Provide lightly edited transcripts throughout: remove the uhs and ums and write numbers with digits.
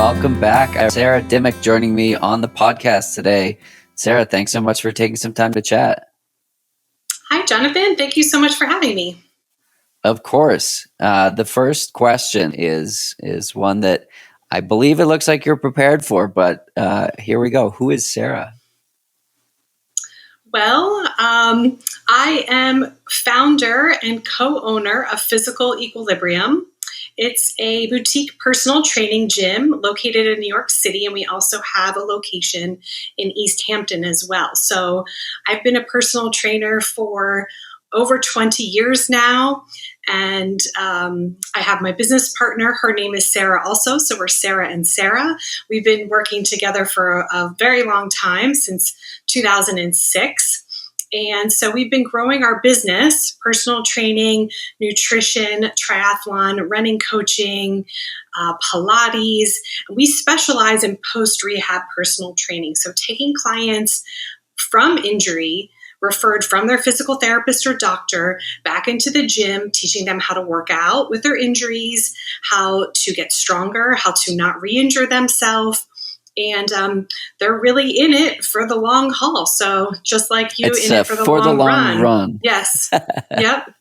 welcome back. I have Sara Dimmick joining me on the podcast today. Sara, thanks so much for taking some time to chat. Hi, Jonathan. Thank you so much for having me. Of course. The first question is one that I believe it looks like you're prepared for, but here we go. Who is Sara? Well, I am founder and co-owner of Physical Equilibrium. It's a boutique personal training gym located in New York City, and we also have a location in East Hampton as well. So I've been a personal trainer for over 20 years now, and I have my business partner. Her name is Sara also, so we're Sara and Sara. We've been working together for a very long time, since 2006. And so we've been growing our business, personal training, nutrition, triathlon, running coaching, Pilates. We specialize in post-rehab personal training. So taking clients from injury, referred from their physical therapist or doctor, back into the gym, teaching them how to work out with their injuries, how to get stronger, how to not re-injure themselves. And they're really in it for the long haul. So just like you, It's in it for the long run. Yes. Yep.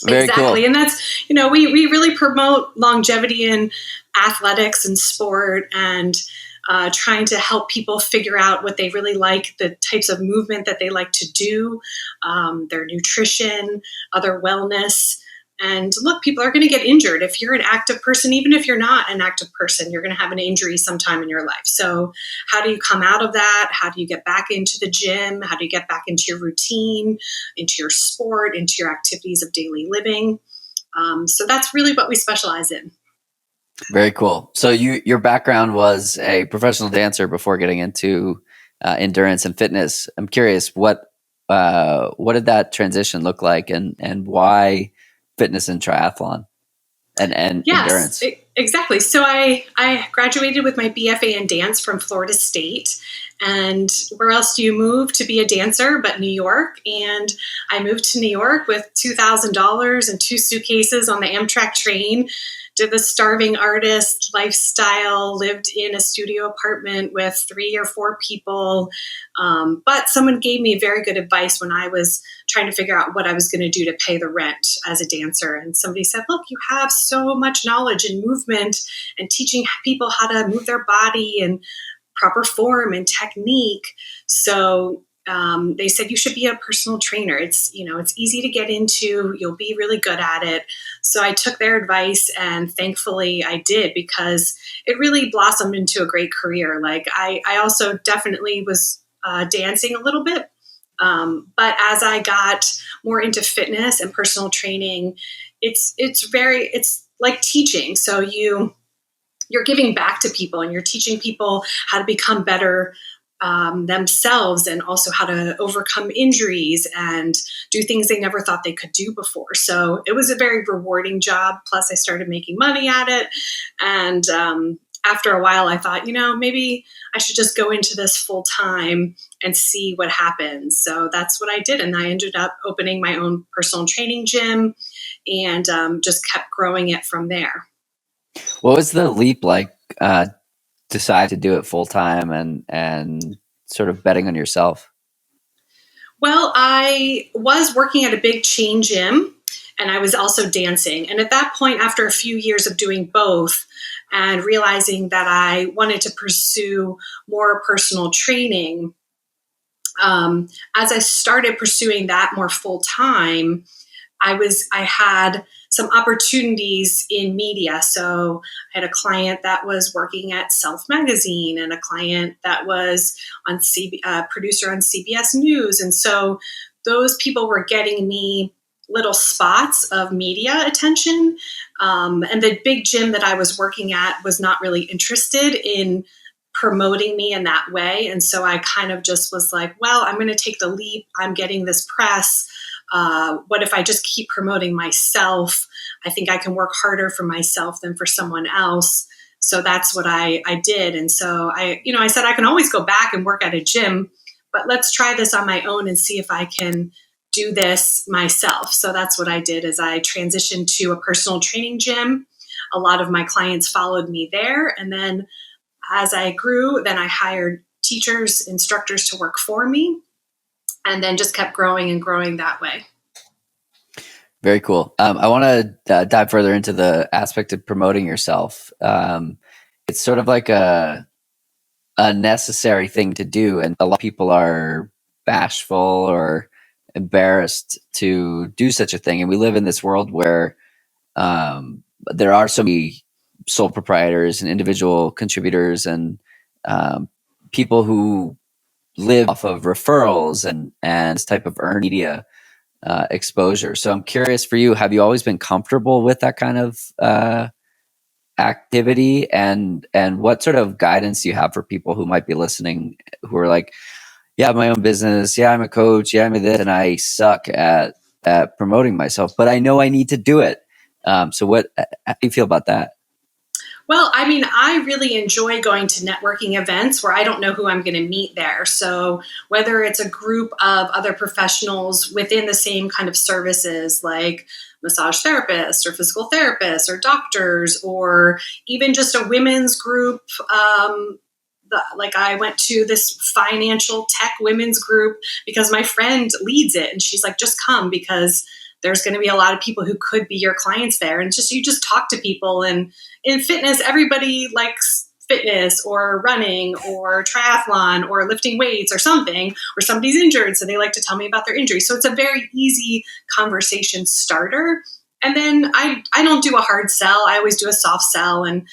Very exactly. cool. And that's, we really promote longevity in athletics and sport, and trying to help people figure out what they really like, the types of movement that they like to do, their nutrition, other wellness. And look, people are going to get injured. If you're an active person, even if you're not an active person, you're going to have an injury sometime in your life. So how do you come out of that? How do you get back into the gym? How do you get back into your routine, into your sport, into your activities of daily living? So that's really what we specialize in. Very cool. So your background was a professional dancer before getting into endurance and fitness. I'm curious, what did that transition look like, and why fitness and triathlon and endurance? Yes, exactly. So I graduated with my BFA in dance from Florida State. And where else do you move to be a dancer but New York? And I moved to New York with $2,000 and 2 suitcases on the Amtrak train. Did the starving artist lifestyle, lived in a studio apartment with 3 or 4 people. But someone gave me very good advice when I was trying to figure out what I was going to do to pay the rent as a dancer. And somebody said, look, you have so much knowledge in movement and teaching people how to move their body and proper form and technique. So they said you should be a personal trainer. It's easy to get into. You'll be really good at it. So I took their advice, and thankfully I did, because it really blossomed into a great career. Like I also definitely was dancing a little bit, but as I got more into fitness and personal training, it's like teaching. So you're giving back to people, and you're teaching people how to become better themselves, and also how to overcome injuries and do things they never thought they could do before. So it was a very rewarding job. Plus I started making money at it. And after a while I thought, maybe I should just go into this full time and see what happens. So that's what I did. And I ended up opening my own personal training gym, and just kept growing it from there. What was the leap like? Decide to do it full time and sort of betting on yourself? Well, I was working at a big chain gym, and I was also dancing. And at that point, after a few years of doing both and realizing that I wanted to pursue more personal training, as I started pursuing that more full time, I had some opportunities in media. So I had a client that was working at Self Magazine, and a client that was on producer on CBS News. And so those people were getting me little spots of media attention. And the big gym that I was working at was not really interested in promoting me in that way. And so I kind of just was like, well, I'm going to take the leap. I'm getting this press. What if I just keep promoting myself? I think I can work harder for myself than for someone else. So that's what I did. And so I said, I can always go back and work at a gym, but let's try this on my own and see if I can do this myself. So that's what I did, is I transitioned to a personal training gym. a lot of my clients followed me there. And then as I grew, then I hired teachers, instructors to work for me, and then just kept growing and growing that way. Very cool. I want to dive further into the aspect of promoting yourself. It's sort of like a necessary thing to do, and a lot of people are bashful or embarrassed to do such a thing. And we live in this world where there are so many sole proprietors and individual contributors and people who live off of referrals and this type of earned media exposure. So I'm curious for you, have you always been comfortable with that kind of activity, and what sort of guidance do you have for people who might be listening who are like, yeah, I have my own business, yeah, I'm a coach, yeah, I'm a this, and I suck at promoting myself, but I know I need to do it. So how do you feel about that? Well, I mean, I really enjoy going to networking events where I don't know who I'm going to meet there. So whether it's a group of other professionals within the same kind of services like massage therapists or physical therapists or doctors, or even just a women's group. Like I went to this financial tech women's group because my friend leads it, and she's like, just come because there's going to be a lot of people who could be your clients there. And you just talk to people. And in fitness, everybody likes fitness or running or triathlon or lifting weights or something, or somebody's injured, so they like to tell me about their injury. So it's a very easy conversation starter. And then I don't do a hard sell. I always do a soft sell, and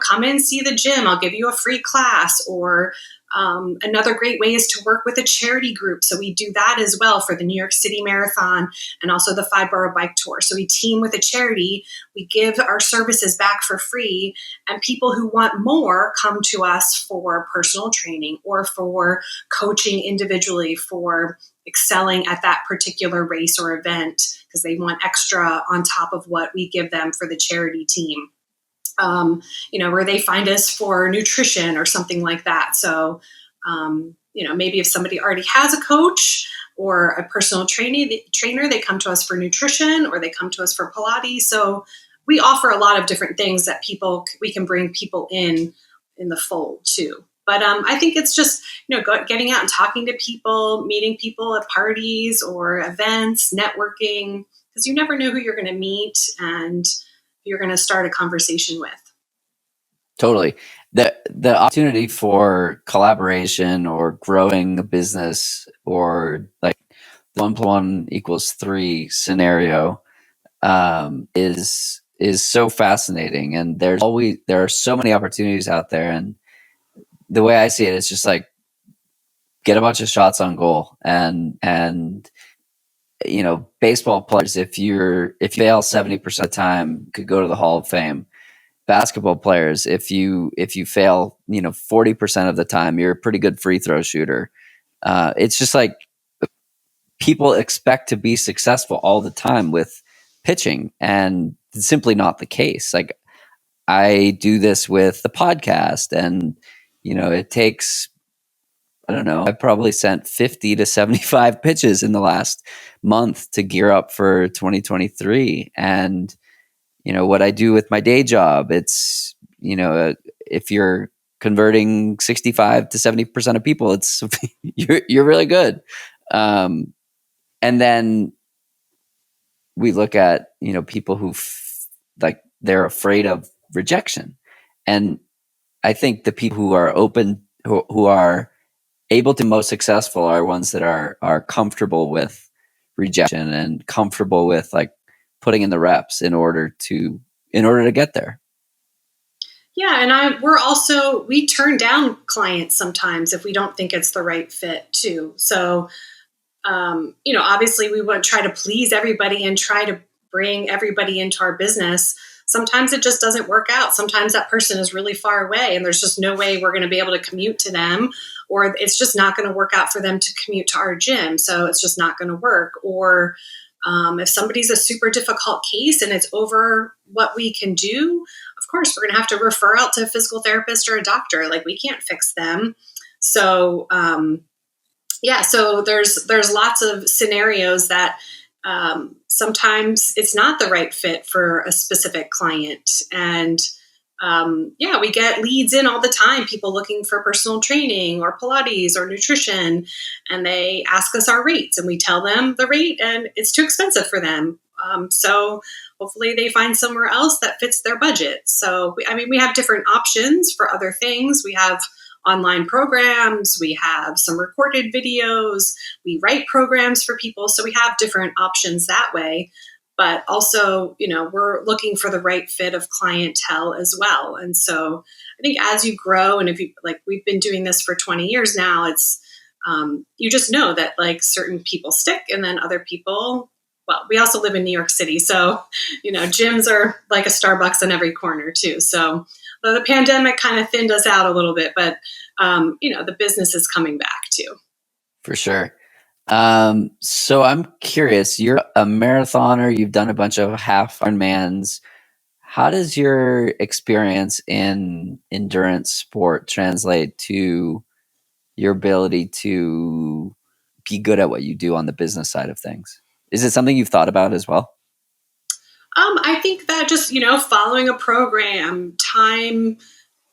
come in, see the gym. I'll give you a free class. Or another great way is to work with a charity group. So we do that as well for the New York City Marathon and also the 5-borough bike tour. So we team with a charity. We give our services back for free, and people who want more come to us for personal training or for coaching individually for excelling at that particular race or event, because they want extra on top of what we give them for the charity team. Where they find us for nutrition or something like that. So, maybe if somebody already has a coach or a personal trainer, they come to us for nutrition, or they come to us for Pilates. So we offer a lot of different things that we can bring people in the fold too. But I think it's just, getting out and talking to people, meeting people at parties or events, networking, because you never know who you're going to meet and you're going to start a conversation with. Totally. The opportunity for collaboration or growing a business, or like the 1 + 1 = 3 scenario, is so fascinating. And there are so many opportunities out there. And the way I see it is just like, get a bunch of shots on goal, and baseball players, if you fail 70% of the time, could go to the Hall of Fame. Basketball players, if you fail 40% of the time, you're a pretty good free throw shooter. It's just like, people expect to be successful all the time with pitching, and it's simply not the case. Like, I do this with the podcast, and it takes, I don't know, I've probably sent 50 to 75 pitches in the last month to gear up for 2023. And, what I do with my day job, it's, if you're converting 65 to 70% of people, it's, you're really good. And then we look at, people who like, they're afraid of rejection. And I think the people who are open, who are able to be most successful, are ones that are comfortable with rejection and comfortable with like putting in the reps in order to get there. Yeah, and we turn down clients sometimes if we don't think it's the right fit too. So, obviously we want to try to please everybody and try to bring everybody into our business. Sometimes it just doesn't work out. Sometimes that person is really far away and there's just no way we're going to be able to commute to them, or it's just not going to work out for them to commute to our gym. So it's just not going to work. Or if somebody's a super difficult case and it's over what we can do, of course, we're going to have to refer out to a physical therapist or a doctor. Like, we can't fix them. So, so there's lots of scenarios that sometimes it's not the right fit for a specific client. And yeah, we get leads in all the time, people looking for personal training or Pilates or nutrition, and they ask us our rates and we tell them the rate and it's too expensive for them. So hopefully they find somewhere else that fits their budget. So, we have different options for other things. We have online programs, we have some recorded videos, we write programs for people. So we have different options that way. But also, we're looking for the right fit of clientele as well. And so I think as you grow, and if you like, we've been doing this for 20 years now, it's, you just know that like certain people stick and then other people, well, we also live in New York City. So, gyms are like a Starbucks on every corner too. So the pandemic kind of thinned us out a little bit, but, the business is coming back too. For sure. So I'm curious, you're a marathoner, you've done a bunch of half Ironmans. How does your experience in endurance sport translate to your ability to be good at what you do on the business side of things? Is it something you've thought about as well? I think that just, following a program, time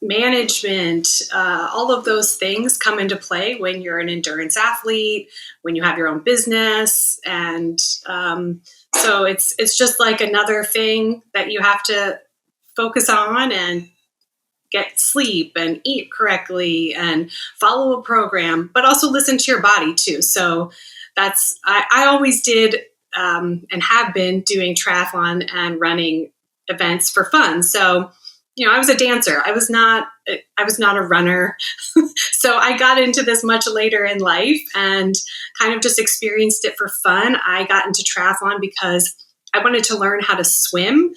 management, all of those things come into play when you're an endurance athlete, when you have your own business. And so it's just like another thing that you have to focus on and get sleep and eat correctly and follow a program, but also listen to your body too. So I always did and have been doing triathlon and running events for fun. So, I was a dancer. I was not a runner. So I got into this much later in life and kind of just experienced it for fun. I got into triathlon because I wanted to learn how to swim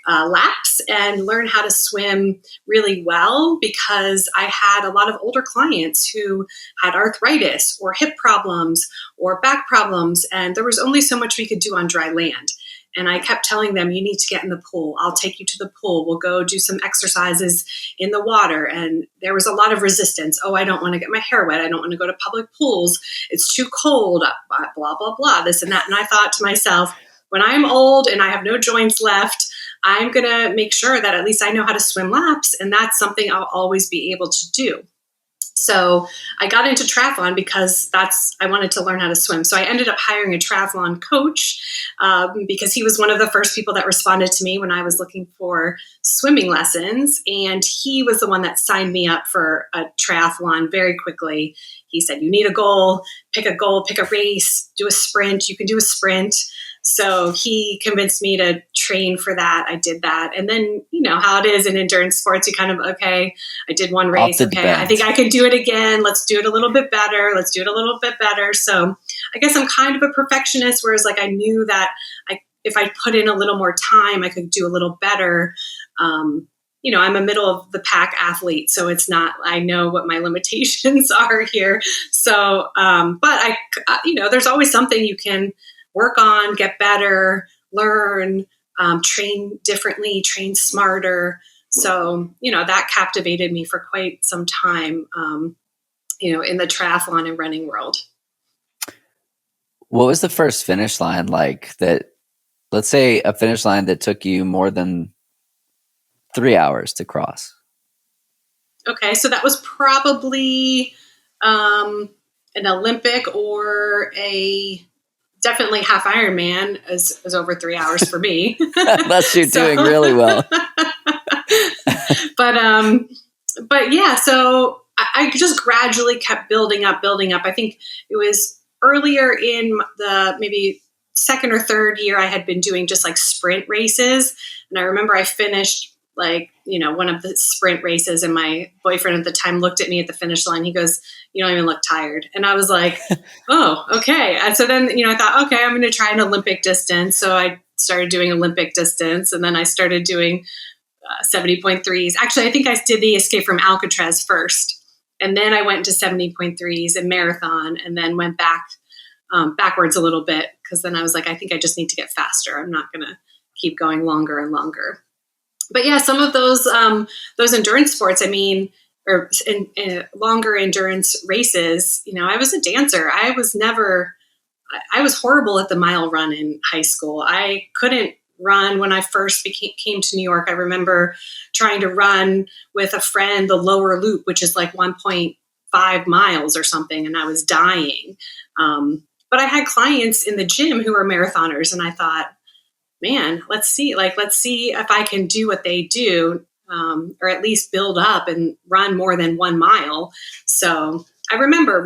laps and learn how to swim really well, because I had a lot of older clients who had arthritis or hip problems or back problems, and there was only so much we could do on dry land. And I kept telling them, you need to get in the pool. I'll take you to the pool. We'll go do some exercises in the water. And there was a lot of resistance. Oh, I don't want to get my hair wet. I don't want to go to public pools. It's too cold, blah, blah, blah, this and that. And I thought to myself, when I'm old and I have no joints left, I'm going to make sure that at least I know how to swim laps. And that's something I'll always be able to do. So I got into triathlon because I wanted to learn how to swim. So I ended up hiring a triathlon coach because he was one of the first people that responded to me when I was looking for swimming lessons. And he was the one that signed me up for a triathlon very quickly. He said, you need a goal, pick a race, do a sprint. You can do a sprint. So he convinced me to train for that. I did that. And then, how it is in endurance sports, you kind of, okay, I did one race. Okay, I think I can do it again. Let's do it a little bit better. So I guess I'm kind of a perfectionist, whereas like I knew that if I put in a little more time, I could do a little better. I'm a middle of the pack athlete, so it's not, I know what my limitations are here. So, but there's always something you can work on, get better, learn, train differently, train smarter. So, that captivated me for quite some time, in the triathlon and running world. What was the first finish line like that? Let's say a finish line that took you more than 3 hours to cross. Okay, so that was probably an Olympic or definitely half Ironman is over 3 hours for me. That's you doing really well. But yeah, so I just gradually kept building up. I think it was earlier in the maybe second or third year I had been doing just like sprint races. And I remember I finished one of the sprint races, and my boyfriend at the time looked at me at the finish line. He goes, you don't even look tired. And I was like, oh, okay. And so then, I thought, okay, I'm going to try an Olympic distance. So I started doing Olympic distance, and then I started doing 70.3s. Actually, I think I did the Escape from Alcatraz first. And then I went to 70.3s and marathon, and then went backwards a little bit, because then I was like, I think I just need to get faster. I'm not going to keep going longer and longer. But yeah, some of those endurance sports, or in longer endurance races, I was a dancer. I was never I was horrible at the mile run in high school. I couldn't run when I first came to New York. I remember trying to run with a friend the lower loop, which is like 1.5 miles or something, and I was dying. But I had clients in the gym who were marathoners, and I thought, man, let's see if I can do what they do, or at least build up and run more than 1 mile. So I remember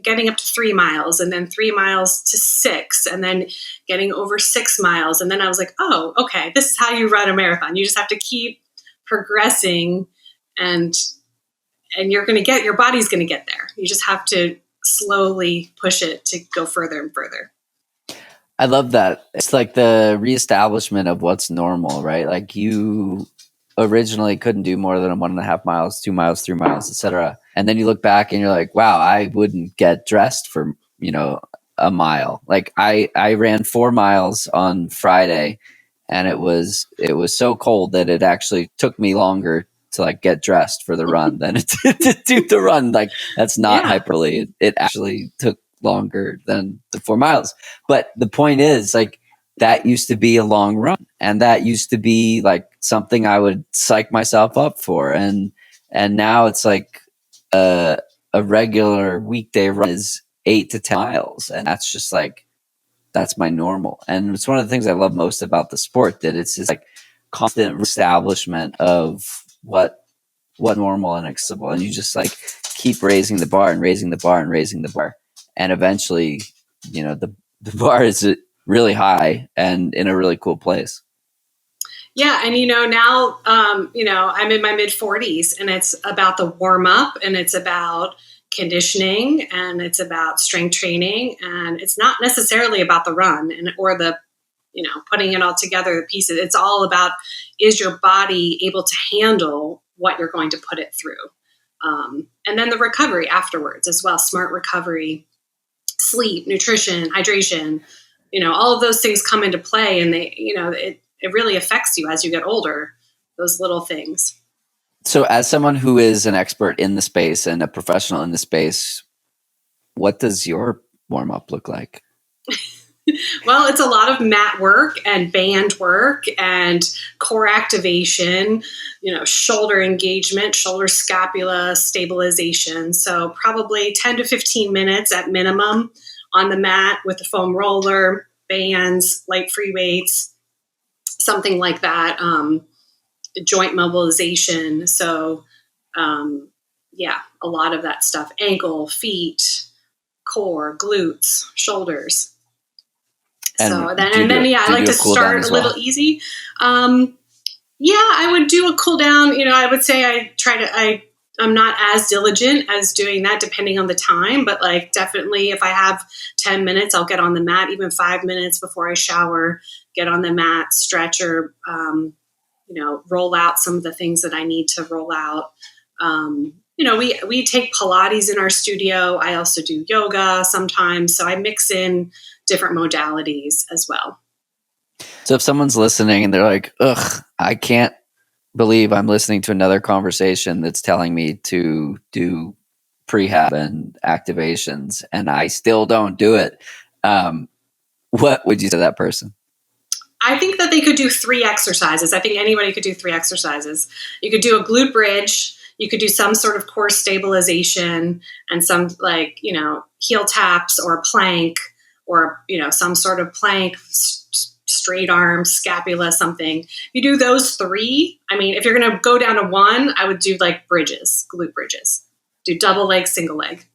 getting up to 3 miles, and then 3 miles to 6, and then getting over 6 miles. And then I was like, oh, okay, this is how you run a marathon. You just have to keep progressing, and your body's going to get there. You just have to slowly push it to go further and further. I love that. It's like the reestablishment of what's normal, right? Like you originally couldn't do more than 1.5 miles, 2 miles, 3 miles, etc. And then you look back and you're like, wow, I wouldn't get dressed for, a mile. Like I ran 4 miles on Friday, and it was so cold that it actually took me longer to like get dressed for the run than it did to do the run. Like that's not hyperbole. It actually took longer than the 4 miles. But the point is, like, that used to be a long run, and that used to be like something I would psych myself up for. And now it's like a regular weekday run is 8 to 10 miles. And that's just like, that's my normal. And it's one of the things I love most about the sport, that it's just like constant establishment of what normal and acceptable. And you just like keep raising the bar and raising the bar and raising the bar. And eventually, the bar is really high and in a really cool place. Yeah. And, now, I'm in my mid 40s, and it's about the warm up, and it's about conditioning, and it's about strength training. And it's not necessarily about the run or the, putting it all together, the pieces. It's all about, is your body able to handle what you're going to put it through? And then the recovery afterwards as well, smart recovery, sleep, nutrition, hydration, all of those things come into play, and they, it really affects you as you get older, those little things. So as someone who is an expert in the space and a professional in the space, what does your warm up look like? Well, it's a lot of mat work and band work and core activation, shoulder engagement, shoulder scapula stabilization. So probably 10 to 15 minutes at minimum on the mat with the foam roller, bands, light free weights, something like that. Joint mobilization. So, a lot of that stuff: ankle, feet, core, glutes, shoulders. And so then, I like to start a little easy. I would do a cool down. I would say I'm not as diligent as doing that, depending on the time, but like definitely if I have 10 minutes, I'll get on the mat, even 5 minutes before I shower, get on the mat, stretch, or, roll out some of the things that I need to roll out. We take Pilates in our studio. I also do yoga sometimes. So I mix in different modalities as well. So if someone's listening and they're like, ugh, I can't believe I'm listening to another conversation that's telling me to do prehab and activations, and I still don't do it, what would you say to that person? I think that they could do 3 exercises. I think anybody could do 3 exercises. You could do a glute bridge. You could do some sort of core stabilization and some heel taps or a plank, or, some sort of plank, straight arm, scapula, something. You do those 3. I mean, if you're going to go down to 1, I would do like bridges, glute bridges. Do double leg, single leg.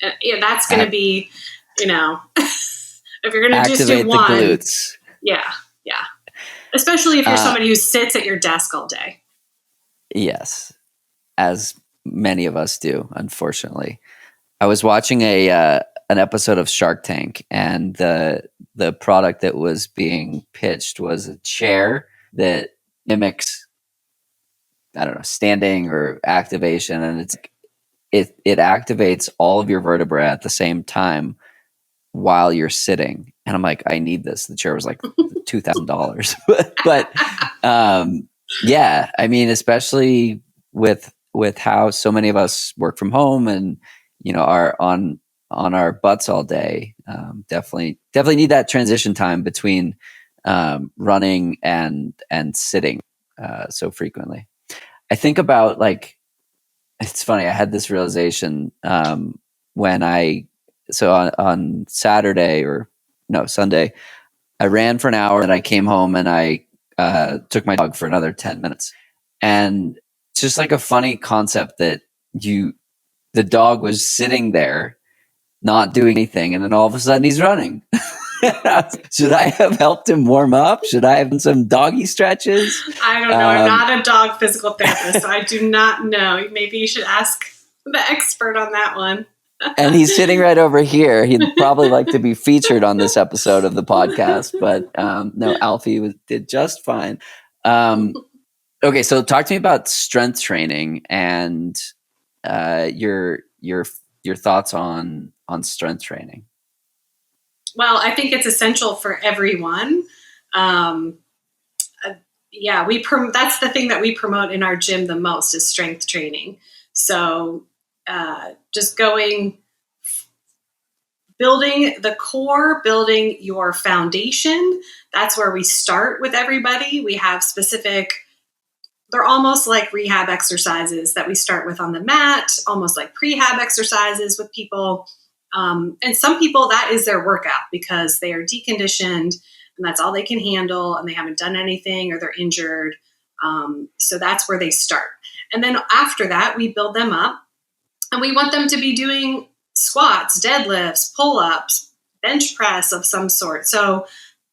That's going to be, if you're going to just do 1. The glutes. Yeah. Especially if you're somebody who sits at your desk all day. Yes. As many of us do, unfortunately. I was watching an episode of Shark Tank, and the product that was being pitched was a chair that mimics, I don't know, standing or activation, and it activates all of your vertebrae at the same time while you're sitting. And I'm like, I need this. The chair was like $2,000, but I mean, especially with how so many of us work from home and are on on our butts all day. Definitely need that transition time between running and sitting so frequently. I think about, like, it's funny. I had this realization when on Saturday, or no, Sunday, I ran for an hour and I came home and I took my dog for another 10 minutes. And it's just like a funny concept that the dog was sitting there not doing anything, and then all of a sudden he's running. Should I have helped him warm up? Should I have done some doggy stretches? I don't know. I'm not a dog physical therapist, so I do not know. Maybe you should ask the expert on that one. And he's sitting right over here. He'd probably like to be featured on this episode of the podcast, but no, Alfie did just fine. Okay, so talk to me about strength training and your thoughts on strength training. Well, I think it's essential for everyone. Yeah, that's the thing that we promote in our gym the most is strength training. So just building the core, building your foundation. That's where we start with everybody. We have they're almost like rehab exercises that we start with on the mat, almost like prehab exercises with people. And some people, that is their workout because they are deconditioned and that's all they can handle and they haven't done anything or they're injured. So that's where they start. And then after that, we build them up and we want them to be doing squats, deadlifts, pull-ups, bench press of some sort. So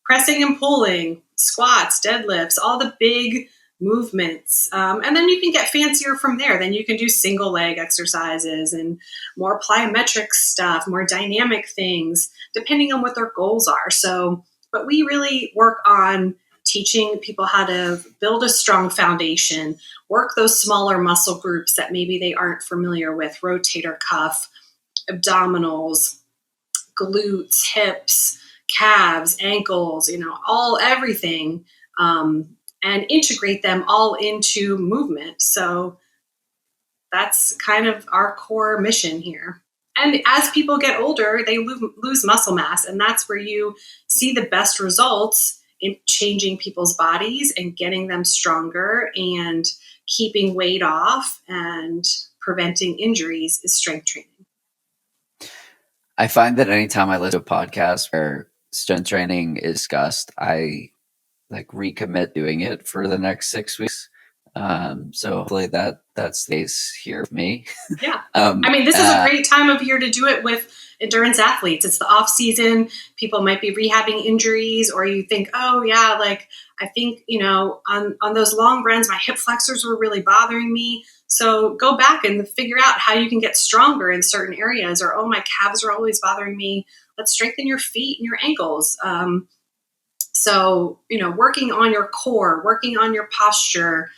pressing and pulling, squats, deadlifts, all the big movements. And then you can get fancier from there. Then you can do single leg exercises and more plyometric stuff, more dynamic things, depending on what their goals are. So, but we really work on teaching people how to build a strong foundation, work those smaller muscle groups that maybe they aren't familiar with, rotator cuff, abdominals, glutes, hips, calves, ankles, everything. And integrate them all into movement. So that's kind of our core mission here. And as people get older, they lose muscle mass. And that's where you see the best results in changing people's bodies and getting them stronger and keeping weight off and preventing injuries is strength training. I find that anytime I listen to a podcast where strength training is discussed, I recommit doing it for the next 6 weeks. So hopefully that stays here for me. Yeah. This is a great time of year to do it with endurance athletes. It's the off season. People might be rehabbing injuries, or you think, oh yeah, I think, on those long runs, my hip flexors were really bothering me. So go back and figure out how you can get stronger in certain areas, or, oh, my calves are always bothering me. Let's strengthen your feet and your ankles. So, working on your core, working on your posture,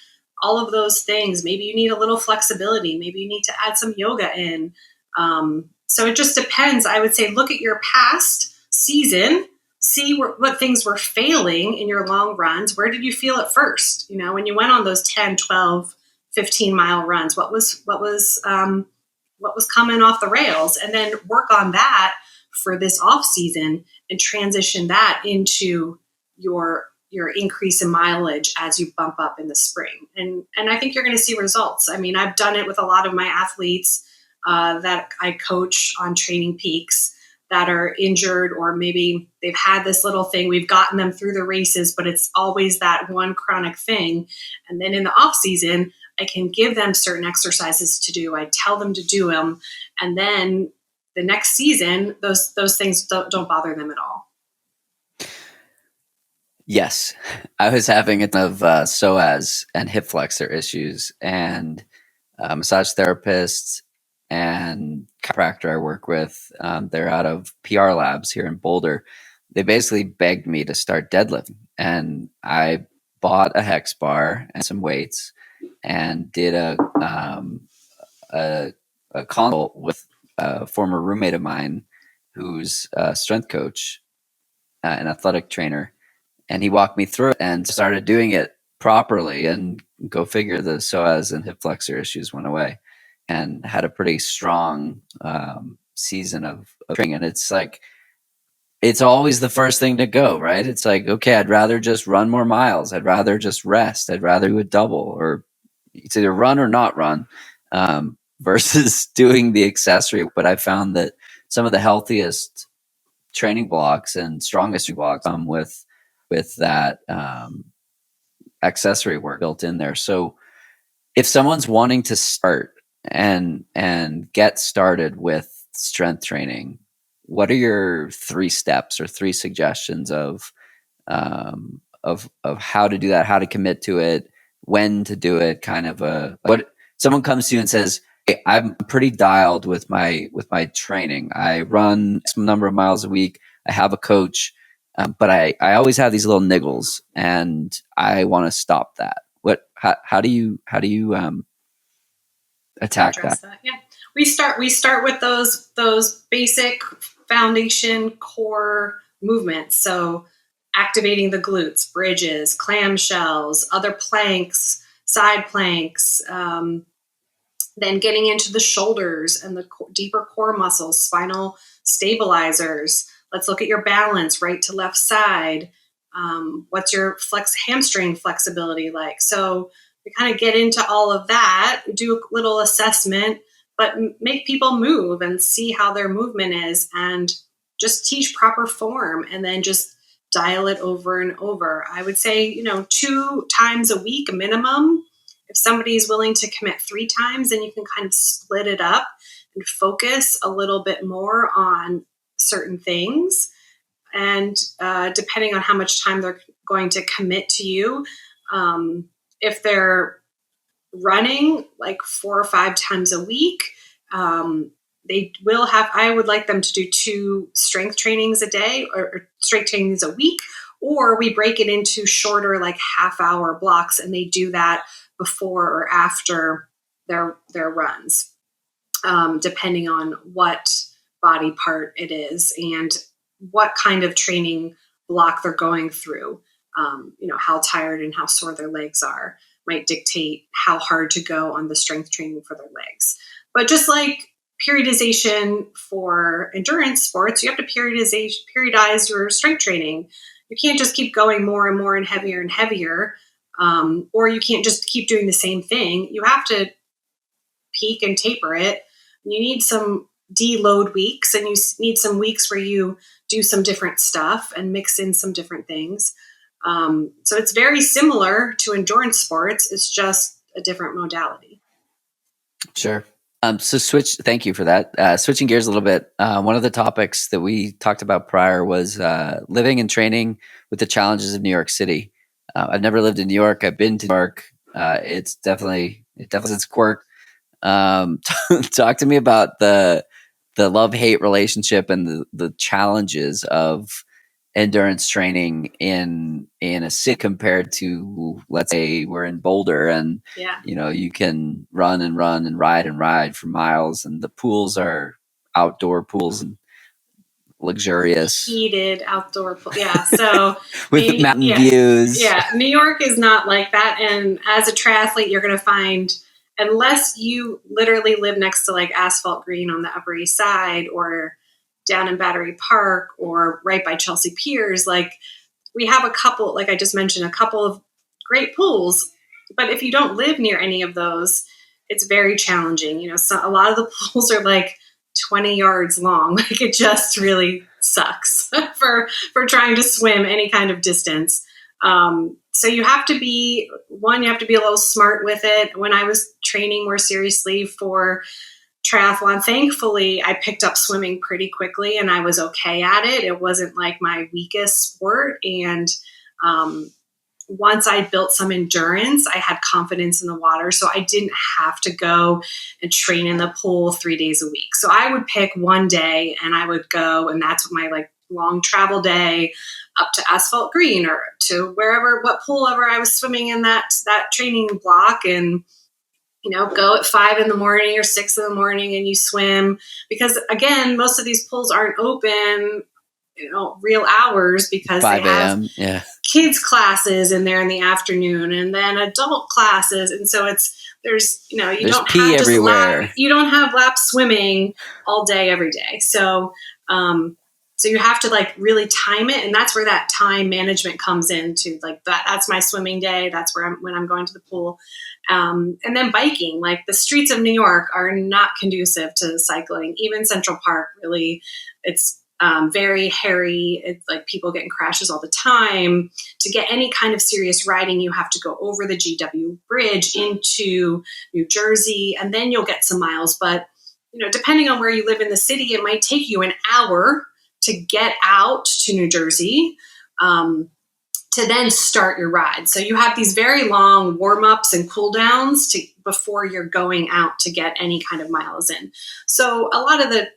all of those things. Maybe you need a little flexibility. Maybe you need to add some yoga in. So it just depends. I would say look at your past season, see what things were failing in your long runs. Where did you feel it first? When you went on those 10, 12, 15-mile runs, what was coming off the rails? And then work on that for this off season and transition that into your increase in mileage as you bump up in the spring. And I think you're going to see results. I've done it with a lot of my athletes that I coach on Training Peaks that are injured, or maybe they've had this little thing. We've gotten them through the races, but it's always that one chronic thing. And then in the off season, I can give them certain exercises to do. I tell them to do them. And then the next season, those things don't bother them at all. Yes, I was having a ton of psoas and hip flexor issues, and massage therapists and chiropractor I work with, they're out of PR Labs here in Boulder. They basically begged me to start deadlifting, and I bought a hex bar and some weights and did a consult with a former roommate of mine who's a strength coach, an athletic trainer. And he walked me through it and started doing it properly, and go figure, the psoas and hip flexor issues went away, and had a pretty strong season of training, and it's like it's always the first thing to go, right? It's like, okay, I'd rather just run more miles. I'd rather just rest. I'd rather do a double, or it's either run or not run, versus doing the accessory. But I found that some of the healthiest training blocks and strongest blocks come with that accessory work built in there. So if someone's wanting to start and get started with strength training, what are your 3 steps or 3 suggestions of how to do that, how to commit to it, when to do it? Kind of a what someone comes to you and says, "Hey, I'm pretty dialed with my training. I run some number of miles a week. I have a coach, but I always have these little niggles, and I want to stop that." How do you attack that? Address that. Yeah, we start with those basic foundation core movements. So activating the glutes, bridges, clamshells, other planks, side planks. Then getting into the shoulders and the deeper core muscles, spinal stabilizers. Let's look at your balance, right to left side. What's your hamstring flexibility like? So we kind of get into all of that, do a little assessment, but make people move and see how their movement is, and just teach proper form, and then just dial it over and over. I would say, 2 times a week minimum. If somebody is willing to commit 3 times, then you can kind of split it up and focus a little bit more on certain things. And depending on how much time they're going to commit to you, if they're running like 4 or 5 times a week, they will have, I would like them to do 2 strength trainings a day, or strength trainings a week, or we break it into shorter, like half-hour blocks, and they do that before or after their runs, depending on what body part it is and what kind of training block they're going through. How tired and how sore their legs are might dictate how hard to go on the strength training for their legs. But just like periodization for endurance sports, you have to periodize your strength training. You can't just keep going more and more and heavier, or you can't just keep doing the same thing. You have to peak and taper it. You need some deload weeks, and you need some weeks where you do some different stuff and mix in some different things. So it's very similar to endurance sports. It's just a different modality. Sure. Thank you for that. Switching gears a little bit. One of the topics that we talked about prior was living and training with the challenges of New York City. I've never lived in New York. I've been to New York. It definitely has its quirk. Talk to me about the love-hate relationship and the challenges of endurance training in a city compared to, let's say, we're in Boulder, and you can run and ride for miles, and the pools are outdoor pools and luxurious, heated outdoor pool. Yeah, so with mountain views. Yeah, New York is not like that. And as a triathlete, you're going to find, unless you literally live next to like Asphalt Green on the Upper East Side, or down in Battery Park, or right by Chelsea Piers, like we have a couple, like I just mentioned, a couple of great pools. But if you don't live near any of those, it's very challenging. So a lot of the pools are like 20 yards long. Like it just really sucks for trying to swim any kind of distance. So you have to be a little smart with it. When I was training more seriously for triathlon, thankfully I picked up swimming pretty quickly, and I was okay at it. It wasn't like my weakest sport. And once I built some endurance, I had confidence in the water. So I didn't have to go and train in the pool 3 days a week. So I would pick one day and I would go, and that's my like long travel day up to Asphalt Green, or to what pool ever I was swimming in that training block, and go at 5 in the morning or 6 in the morning and you swim, because again, most of these pools aren't open, real hours, because 5 a.m. Yeah. kids classes in there in the afternoon, and then adult classes, and so there's you There's don't pee have just everywhere. you don't have lap swimming all day every day. So you have to like really time it, and that's where that time management comes into like that's my swimming day. That's where when I'm going to the pool. And then biking, like the streets of New York are not conducive to cycling. Even Central Park, really, it's very hairy. It's like people getting crashes all the time. To get any kind of serious riding, you have to go over the GW Bridge into New Jersey, and then you'll get some miles. But depending on where you live in the city, it might take you an hour to get out to New Jersey. To then start your ride. So you have these very long warm-ups and cool downs before you're going out to get any kind of miles in. So a lot of the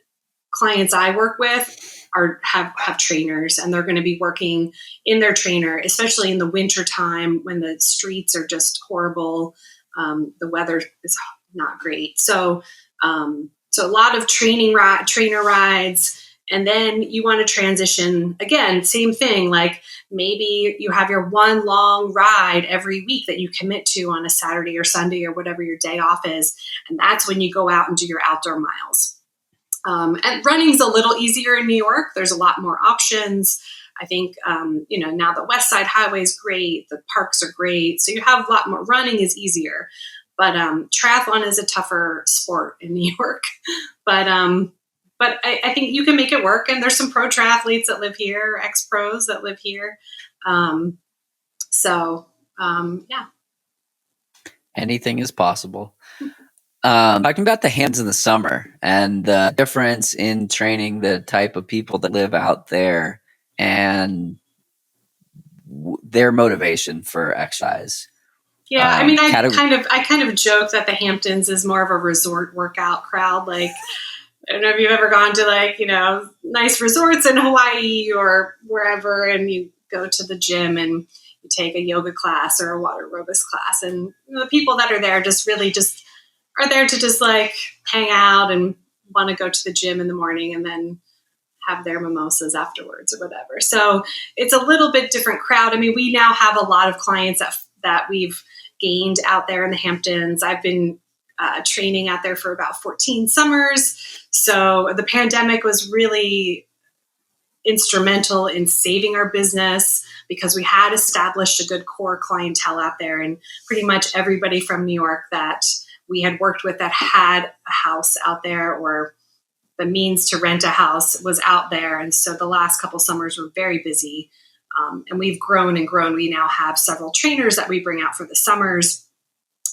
clients I work with have trainers, and they're going to be working in their trainer, especially in the winter time when the streets are just horrible. The weather is not great. So a lot of trainer rides. And then you want to transition again, same thing. Like maybe you have your one long ride every week that you commit to on a Saturday or Sunday or whatever your day off is. And that's when you go out and do your outdoor miles. And running's a little easier in New York. There's a lot more options. I think, now the West Side Highway is great. The parks are great. So you have a lot more. Running is easier. But triathlon is a tougher sport in New York. But I think you can make it work. And there's some pro triathletes that live here, ex-pros that live here. Yeah. Anything is possible. Talking about the hands in the summer and the difference in training the type of people that live out there and their motivation for exercise. Yeah, I mean, I kind of joke that the Hamptons is more of a resort workout crowd. Like, I don't know if you've ever gone to nice resorts in Hawaii or wherever, and you go to the gym and you take a yoga class or a water aerobics class, and the people that are there just really just are there to just like hang out and want to go to the gym in the morning and then have their mimosas afterwards or whatever. So it's a little bit different crowd. I mean, we now have a lot of clients that we've gained out there in the Hamptons. I've been training out there for about 14 summers. So the pandemic was really instrumental in saving our business because we had established a good core clientele out there, and pretty much everybody from New York that we had worked with that had a house out there or the means to rent a house was out there. And so the last couple summers were very busy. And we've grown and grown. We now have several trainers that we bring out for the summers.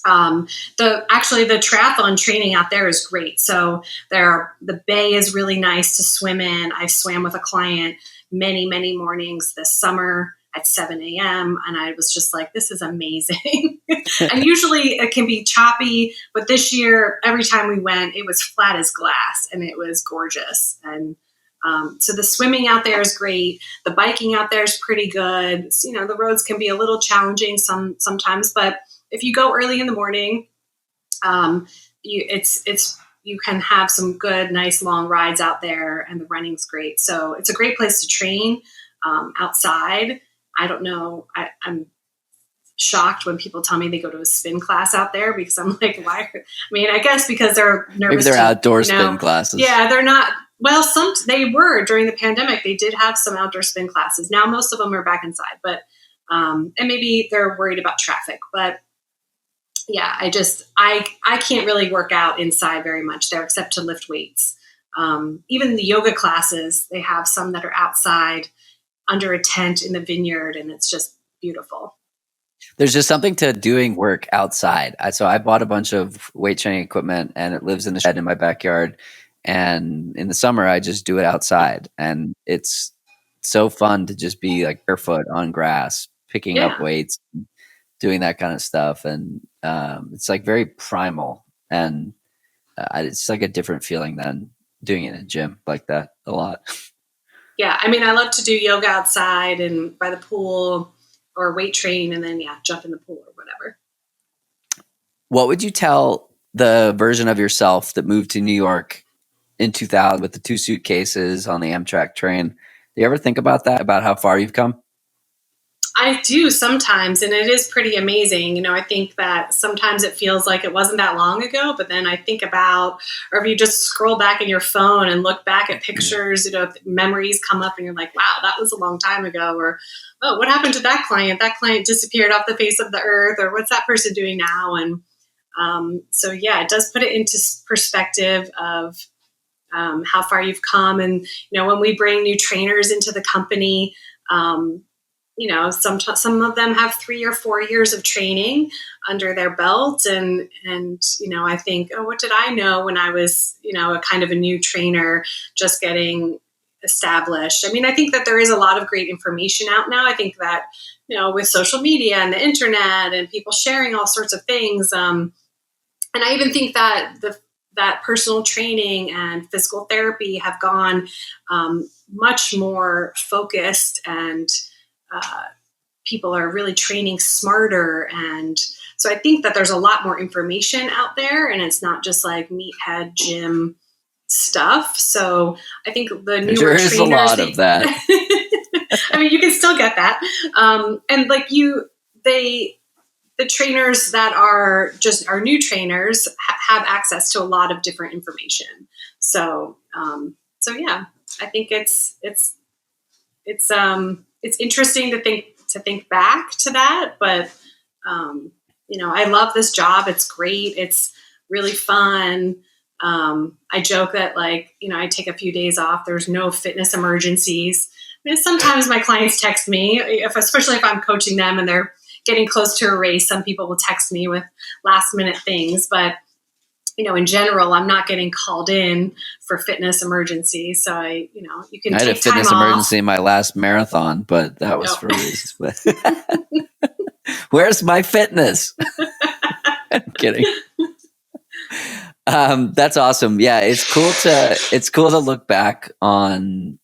The triathlon training out there is great. So the bay is really nice to swim in. I swam with a client many, many mornings this summer at 7 a.m. And I was just like, this is amazing. And usually it can be choppy, but this year, every time we went, it was flat as glass and it was gorgeous. And so the swimming out there is great. The biking out there is pretty good. The roads can be a little challenging sometimes, but if you go early in the morning, you can have some good, nice long rides out there, and the running's great. So it's a great place to train outside. I don't know. I'm shocked when people tell me they go to a spin class out there because I'm like, why? I mean, I guess because they're nervous. Maybe they're outdoor spin classes. Yeah, they're not. Well, they were during the pandemic. They did have some outdoor spin classes. Now most of them are back inside, but and maybe they're worried about traffic. But yeah, I can't really work out inside very much there except to lift weights. Even the yoga classes, they have some that are outside under a tent in the vineyard, and it's just beautiful. There's just something to doing work outside. So I bought a bunch of weight training equipment, and it lives in the shed in my backyard. And in the summer, I just do it outside, and it's so fun to just be like barefoot on grass, picking up weights, doing that kind of stuff. And it's like very primal, and it's like a different feeling than doing it in a gym like that a lot. Yeah, I mean, I love to do yoga outside and by the pool or weight train, and then jump in the pool or whatever. What would you tell the version of yourself that moved to New York in 2000 with the 2 suitcases on the Amtrak train? Do you ever think about that, about how far you've come? I do sometimes, and it is pretty amazing. I think that sometimes it feels like it wasn't that long ago, but then I think about, or if you just scroll back in your phone and look back at pictures, memories come up and you're like, wow, that was a long time ago. Or, oh, what happened to that client? That client disappeared off the face of the earth, or what's that person doing now? And so, yeah, it does put it into perspective of how far you've come. And, when we bring new trainers into the company, some of them have 3 or 4 years of training under their belt. And I think, oh, what did I know when I was, a kind of a new trainer just getting established? I mean, I think that there is a lot of great information out now. I think that, with social media and the internet and people sharing all sorts of things. And I even think that that personal training and physical therapy have gone much more focused, and people are really training smarter. And so I think that there's a lot more information out there, and it's not just like meathead gym stuff. So I think the newer There is trainers, a lot of that. I mean, you can still get that. And like the trainers that are just our new trainers have access to a lot of different information. So yeah, I think it's interesting to think back to that, but I love this job. It's great. It's really fun. I joke that I take a few days off. There's no fitness emergencies. I mean, sometimes my clients text me, especially if I'm coaching them and they're getting close to a race. Some people will text me with last minute things, but in general, I'm not getting called in for fitness emergencies. So you can I had take a fitness time emergency off. in my last marathon, but that was for reasons. But where's my fitness? I'm kidding. That's awesome. Yeah, it's cool to look back on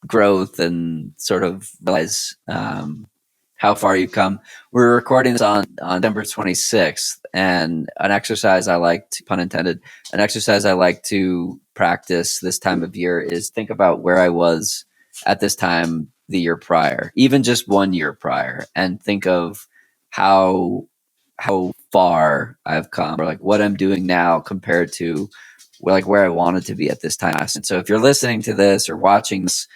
growth and sort of realize how far you've come. We're recording this on December 26th, and an exercise I like to, pun intended, an exercise I like to practice this time of year is think about where I was at this time the year prior, even just 1 year prior, and think of how far I've come, or like what I'm doing now compared to where I wanted to be at this time. And so if you're listening to this or watching this,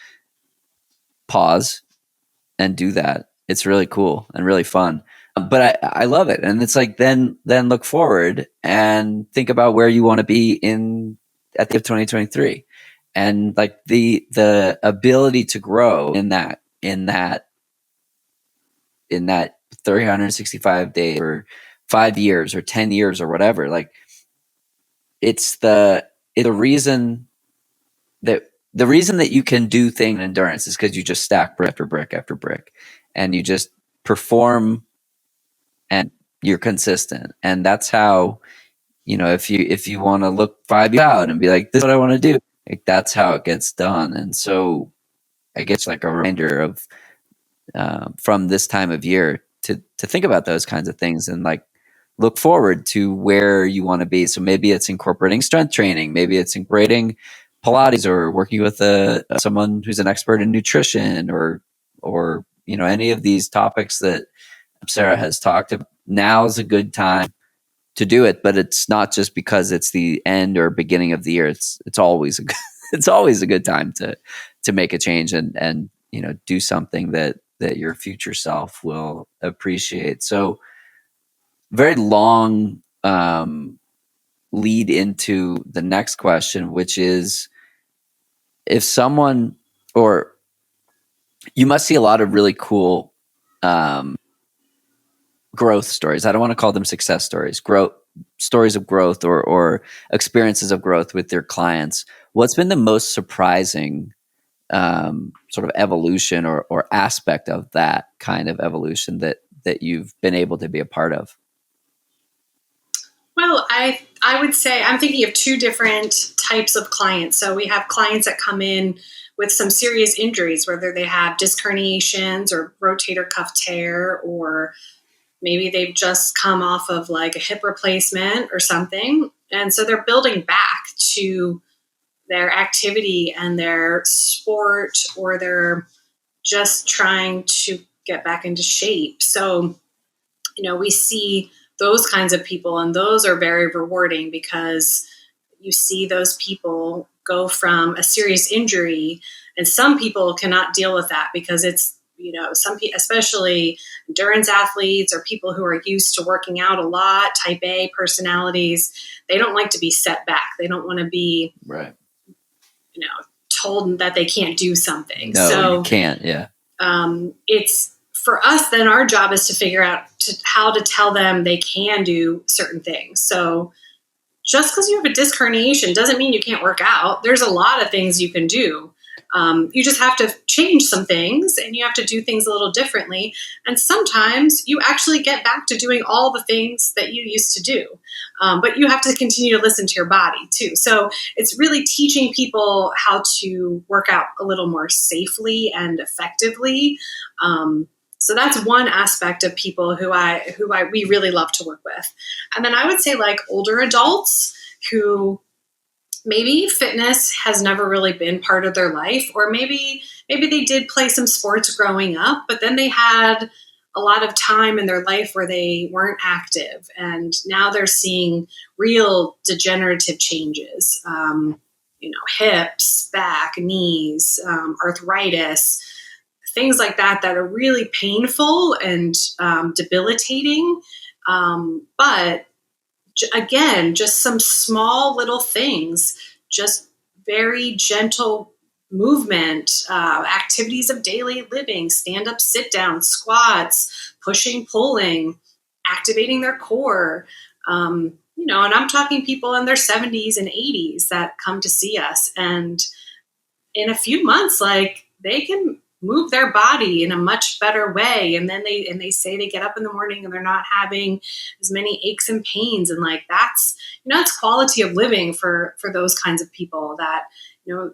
pause and do that. It's really cool and really fun. But I love it. And it's like then look forward and think about where you want to be at the end of 2023. And like the ability to grow in that 365 days or 5 years or 10 years or whatever. Like it's the reason that you can do things in endurance is because you just stack brick after brick after brick, and you just perform, and you're consistent. And that's how, if you want to look 5 years out and be like, this is what I want to do, like that's how it gets done. And so I guess like a reminder of from this time of year to think about those kinds of things and like look forward to where you want to be. So maybe it's incorporating strength training, maybe it's incorporating Pilates, or working with someone who's an expert in nutrition, or any of these topics that Sarah has talked about. Now is a good time to do it, but it's not just because it's the end or beginning of the year. It's always it's always a good time to make a change and do something that your future self will appreciate. So very long lead into the next question, which is, if someone, or you must see a lot of really cool growth stories. I don't want to call them success stories, stories of growth, or experiences of growth with your clients. What's been the most surprising sort of evolution or aspect of that kind of evolution that you've been able to be a part of? Well, I would say I'm thinking of two different types of clients. So we have clients that come in with some serious injuries, whether they have disc herniations or rotator cuff tear, or maybe they've just come off of like a hip replacement or something. And so they're building back to their activity and their sport, or they're just trying to get back into shape. So, we see those kinds of people, and those are very rewarding because you see those people go from a serious injury, and some people cannot deal with that because it's, some people, especially endurance athletes or people who are used to working out a lot, type A personalities, they don't like to be set back. They don't want to be, right, told that they can't do something. No, So you can't. Yeah. It's for us, then our job is to figure out how to tell them they can do certain things. So just because you have a disc herniation doesn't mean you can't work out. There's a lot of things you can do. You just have to change some things, and you have to do things a little differently. And sometimes you actually get back to doing all the things that you used to do. But you have to continue to listen to your body too. So it's really teaching people how to work out a little more safely and effectively. So that's one aspect of people who we really love to work with. And then I would say like older adults who maybe fitness has never really been part of their life, or maybe they did play some sports growing up, but then they had a lot of time in their life where they weren't active, and now they're seeing real degenerative changes. Hips, back, knees, arthritis, things like that are really painful and debilitating. But again, just some small little things, just very gentle movement, activities of daily living, stand up, sit down, squats, pushing, pulling, activating their core. And I'm talking people in their 70s and 80s that come to see us. And in a few months, like, they can move their body in a much better way, and then they say they get up in the morning and they're not having as many aches and pains, and like that's quality of living for those kinds of people. That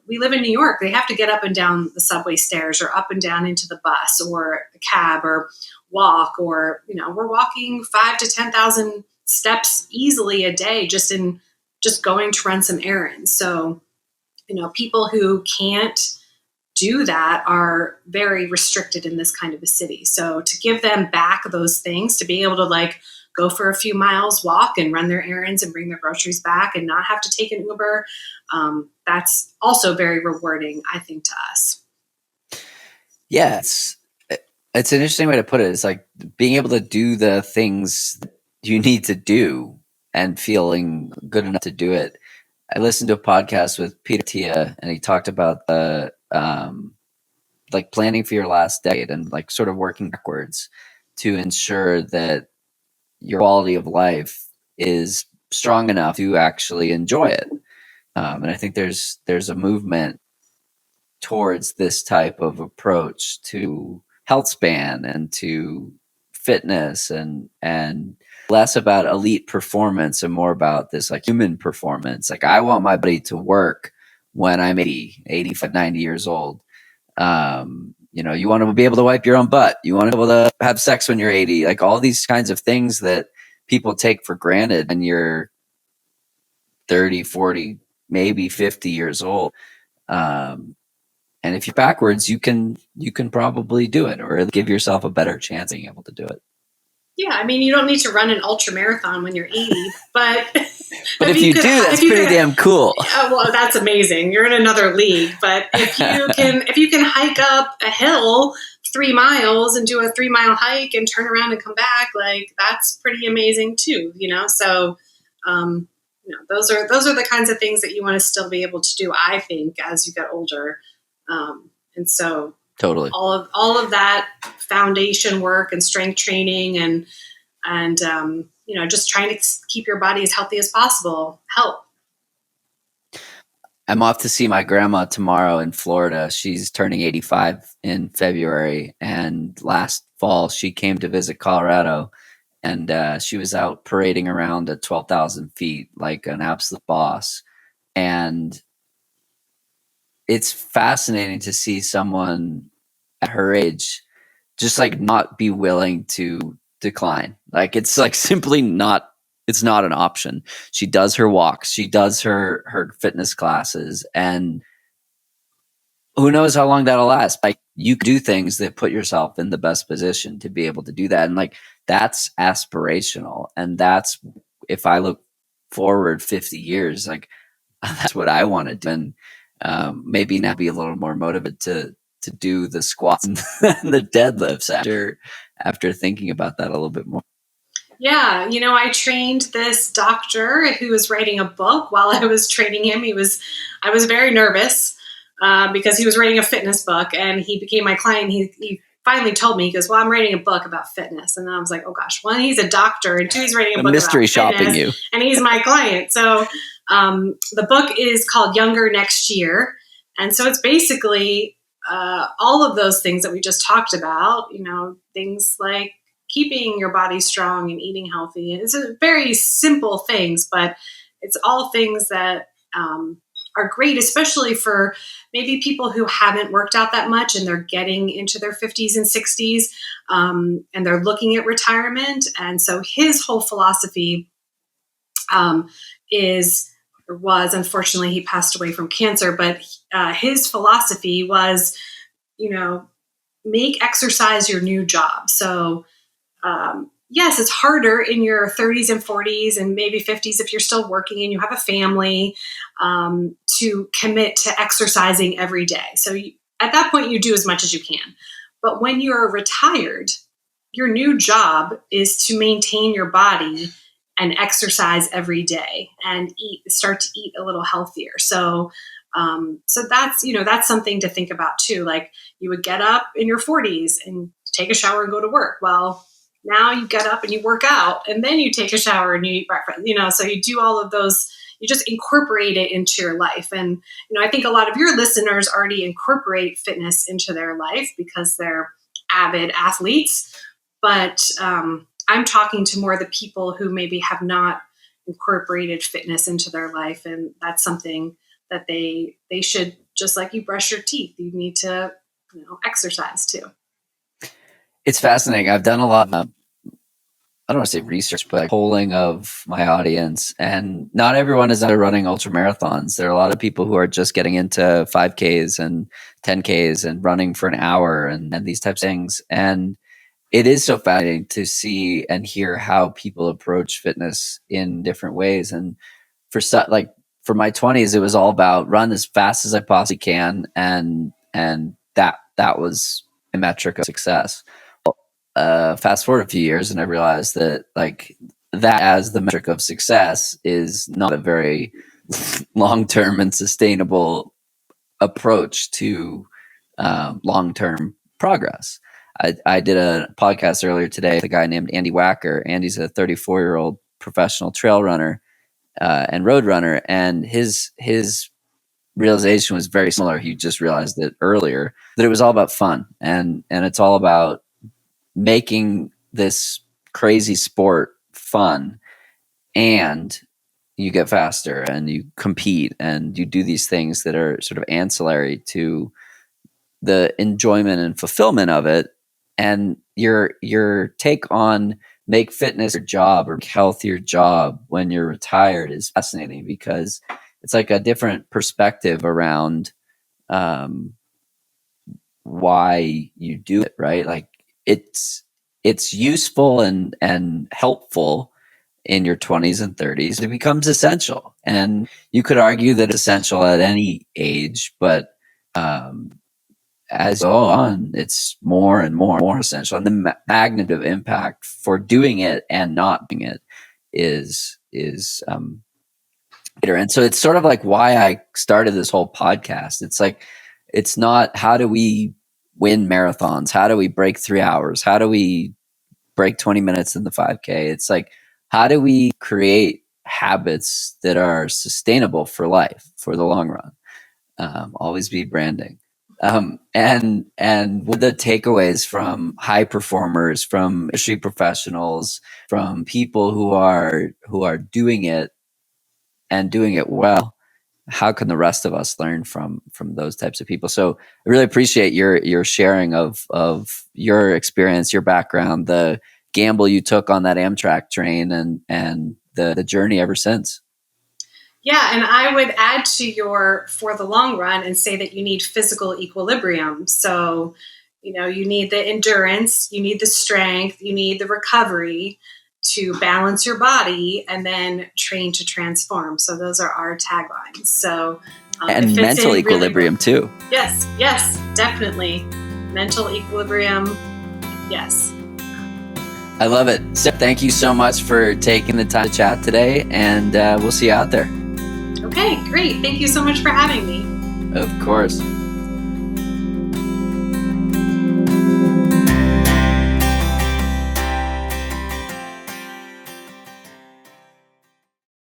we live in New York, they have to get up and down the subway stairs, or up and down into the bus or the cab, or walk, or we're walking 5,000 to 10,000 steps easily a day just going to run some errands. So people who can't do that are very restricted in this kind of a city. So to give them back those things, to be able to like go for a few miles, walk and run their errands and bring their groceries back and not have to take an Uber, that's also very rewarding, I think, to us. Yeah, it's an interesting way to put it. It's like being able to do the things you need to do and feeling good enough to do it. I listened to a podcast with Peter Tia, and he talked about the like planning for your last decade and like sort of working backwards to ensure that your quality of life is strong enough to actually enjoy it. And I think there's a movement towards this type of approach to health span and to fitness, and less about elite performance and more about this like human performance. Like, I want my body to work when I'm 80, 85, 90 years old. You want to be able to wipe your own butt. You want to be able to have sex when you're 80, like all these kinds of things that people take for granted when you're 30, 40, maybe 50 years old. And if you're backwards, you can probably do it, or give yourself a better chance of being able to do it. Yeah, I mean, you don't need to run an ultra marathon when you're 80, but but if you do, that's pretty damn cool. Well, that's amazing. You're in another league. But if you can hike up a hill 3 miles and do a 3-mile hike and turn around and come back, like, that's pretty amazing too. So those are the kinds of things that you want to still be able to do, I think, as you get older. And so totally all of that foundation work and strength training and just trying to keep your body as healthy as possible help. I'm off to see my grandma tomorrow in Florida. She's turning 85 in February, and last fall she came to visit Colorado, and she was out parading around at 12,000 feet like an absolute boss. And it's fascinating to see someone at her age just like not be willing to decline. Like, it's like simply not, it's not an option. She does her walks, she does her fitness classes, and who knows how long that'll last? Like, you do things that put yourself in the best position to be able to do that. And like, that's aspirational. And that's, if I look forward 50 years, like, that's what I want to do. And maybe now be a little more motivated to do the squats and the deadlifts after thinking about that a little bit more. Yeah, I trained this doctor who was writing a book while I was training him. I was very nervous because he was writing a fitness book, and he became my client. He finally told me, he goes, "Well, I'm writing a book about fitness," and I was like, "Oh gosh, one, he's a doctor, and two, he's writing a book mystery about shopping fitness, you, and he's my client." So the book is called Younger Next Year, and so it's basically all of those things that we just talked about. Things like keeping your body strong and eating healthy. It's very simple things, but it's all things that are great, especially for maybe people who haven't worked out that much and they're getting into their 50s and 60s, and they're looking at retirement. And so his whole philosophy was, unfortunately, he passed away from cancer, but his philosophy was, make exercise your new job. So yes, it's harder in your 30s and 40s and maybe 50s if you're still working and you have a family, to commit to exercising every day. So at that point, you do as much as you can. But when you're retired, your new job is to maintain your body and exercise every day and start to eat a little healthier. So that's something to think about too. Like, you would get up in your 40s and take a shower and go to work. Well, now you get up and you work out, and then you take a shower and you eat breakfast. So you do all of those. You just incorporate it into your life. And I think a lot of your listeners already incorporate fitness into their life because they're avid athletes. But I'm talking to more of the people who maybe have not incorporated fitness into their life, and that's something that they should, just like you brush your teeth, you need to exercise too. It's fascinating. I've done a lot of, I don't want to say research, but polling of my audience, and not everyone is out running ultra marathons. There are a lot of people who are just getting into 5Ks and 10Ks and running for an hour and these types of things. And it is so fascinating to see and hear how people approach fitness in different ways. And for my 20s, it was all about run as fast as I possibly can, and that was a metric of success. Fast forward a few years, and I realized that that as the metric of success is not a very long-term and sustainable approach to long-term progress. I did a podcast earlier today with a guy named Andy Wacker. Andy's a 34-year-old professional trail runner and road runner, and his realization was very similar. He just realized it earlier, that it was all about fun, and it's all about making this crazy sport fun, and you get faster and you compete and you do these things that are sort of ancillary to the enjoyment and fulfillment of it. And your take on make fitness your job or health your job when you're retired is fascinating, because it's like a different perspective around why you do it, right? Like, it's useful and helpful in your 20s and 30s. It becomes essential, and you could argue that it's essential at any age, but as you go on, it's more and more and more essential. And the magnitude of impact for doing it and not doing it is greater. And so it's sort of like why I started this whole podcast. It's like, it's not how do we win marathons? How do we break 3 hours? How do we break 20 minutes in the 5K? It's like, how do we create habits that are sustainable for life, for the long run? Always be branding. And what the takeaways from high performers, from industry professionals, from people who are doing it and doing it well, how can the rest of us learn from those types of people? So I really appreciate your sharing of your experience, your background, the gamble you took on that Amtrak train, and the journey ever since. Yeah, and I would add to your for the long run and say that you need physical equilibrium. So, you need the endurance, you need the strength, you need the recovery to balance your body and then train to transform. So, those are our taglines. So, it And fits mental in really well. equilibrium too. Yes, definitely. Mental equilibrium, yes. I love it. So thank you so much for taking the time to chat today, and we'll see you out there. Okay, great. Thank you so much for having me. Of course.